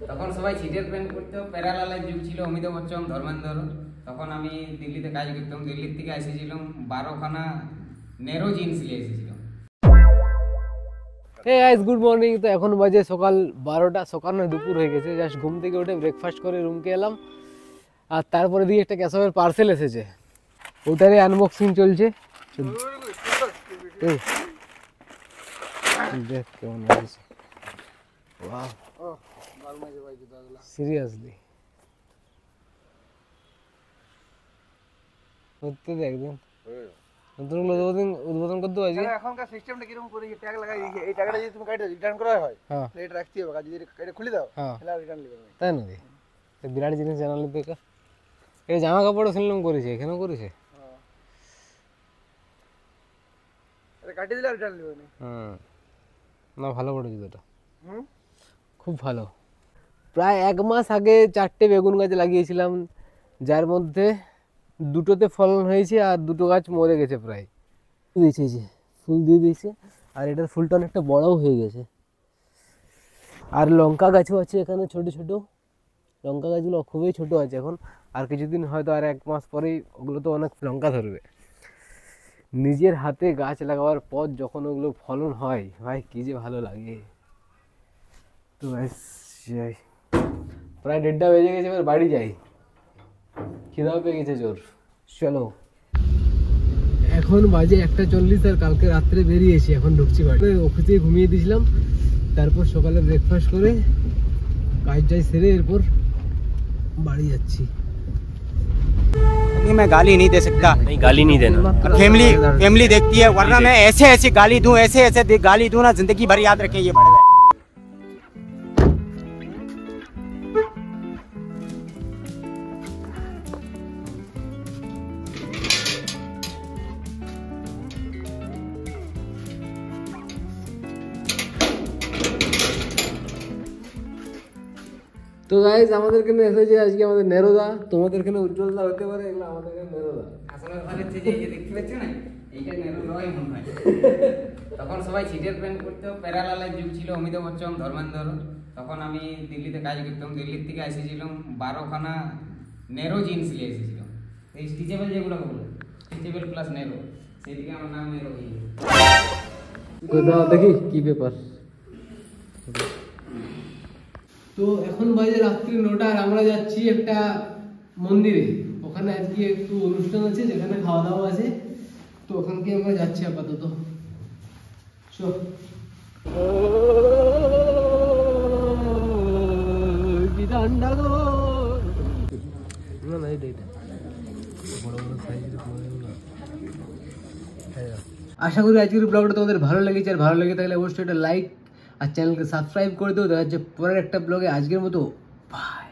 তখন সবাই ছিটের প্যান্ট করতো, প্যারালালের যুগ ছিল, অমিতাভ বচ্চন, ধর্মেন্দ্র। তখন আমি দিল্লিতে কাজ করতাম, দিল্লির থেকে এসেছিলাম 12খানা নেরো জিন্স নিয়ে এসেছিলাম। Hey guys, good morning. তো এখন বাজে সকাল 12টা, সকাল নয় দুপুর হয়ে গেছে। জাস্ট ঘুম থেকে উঠে ব্রেকফাস্ট করে রুমকে এলাম, আর তারপরে দিয়ে একটা ক্যাশপের পার্সেল এসেছে, ওটারই আনবক্সিং চলছে। দেখ কেমন লাগছে, ওয়াও সিরিয়াসলি সত্যি একদম নতুন উদ্বোধন করতে হয়েছে। এখনকার সিস্টেমটা কিরকম করে ট্যাগ লাগাই দিয়েছে, এই ট্যাগটা যদি তুমি কাটে রিটার্ন করা হয় তাহলে এটা রাখতে হবে, যদি এটা খুলে দাও তাহলে আর রিটার্ন নেবে না। তাই নাকি? বিরাট জিনিস জানালে তো এটা জামা কাপড়ও শুনলাম করেছে, এখানেও করেছে। এটা কাটিয়ে দিলে রিটার্ন নেবে না। না, ভালো পড়েছে দুটো, খুব ভালো। প্রায় 1 মাস আগে 4টে বেগুন গাছ লাগিয়েছিলাম, যার মধ্যে 2টোতে ফলন হয়েছে আর 2টো গাছ মরে গেছে প্রায়। দিয়েছে, ফুল দিয়ে দিয়েছে, আর এটার ফুলটা অনেকটা বড়ও হয়ে গেছে। আর লঙ্কা গাছও আছে এখানে, ছোট ছোট লঙ্কা গাছগুলো খুবই ছোট আছে এখন, আর কিছুদিন হয়তো আর 1 মাস পরেই ওগুলো তো অনেক লঙ্কা ধরবে। নিজের হাতে গাছ লাগাবার পর যখন ওগুলো ফলন হয়, ভাই কী যে ভালো লাগে। তো যাই, প্রায় 1:30 বেজে গেছে, এবার বাড়ি যাই, খিদাও পেয়ে গেছে জোর। চলো, এখন বাজে 1:40, আর কালকে রাত্রে বেরিয়েছি, এখন ঢুকছি বাড়ি। অফিসে ঘুমিয়ে দিয়েছিলাম, তারপর সকালে ব্রেকফাস্ট করে কাজ যাই সেরে এরপর বাড়ি যাচ্ছি। मैं गाली नहीं दे सकता। नहीं, गाली नहीं देना। फैमिली देखती है, वरना मैं ऐसे गाली दूं, ऐसे गाली दूं ना, जिंदगी भर याद रखें ये बड़े हुए। তো গাইজ, আমাদের এখানে এসেছে আজকে আমাদের নেরোদা। তোমাদের এখানে উজ্জ্বলদা হতে পারে, এগুলো আমাদের এখানে নেরোদা। আসলে ব্যাপার হচ্ছে যে এই যে দেখতে পাচ্ছ না, এইটা নেরো নয় মনে হয়। তখন সবাই ছিটের প্যান্ট করতো, প্যারালালের যুগ ছিল, অমিতাভ বচ্চন, ধর্মেন্দ্র। তখন আমি দিল্লিতে কাজ করতাম, দিল্লির থেকে এসেছিলাম 12খানা নেরো জিন্স নিয়ে এসেছিলাম। এই স্টিচেবল যেগুলো বলো, স্টিচেবল প্লাস নেরো, সেই দিকে আমার নাম নেরো হয়ে কোথাও দেখি কি ব্যাপার। তো এখন বাজে রাত্রি 9টা, আর আমরা যাচ্ছি একটা মন্দিরে। ওখানে আজকে একটু অনুষ্ঠান আছে, যেখানে খাওয়া দাওয়া আছে, তো ওখানকে আমরা যাচ্ছি আপাতত। আশা করি আজকের ব্লগটা তোমাদের ভালো লেগেছে, আর ভালো লেগে থাকলে অবশ্যই একটা লাইক আর চ্যানেলকে সাবস্ক্রাইব করে দেবো। দেখা যাচ্ছে পরের একটা ব্লগে। আজকের মতো বাই।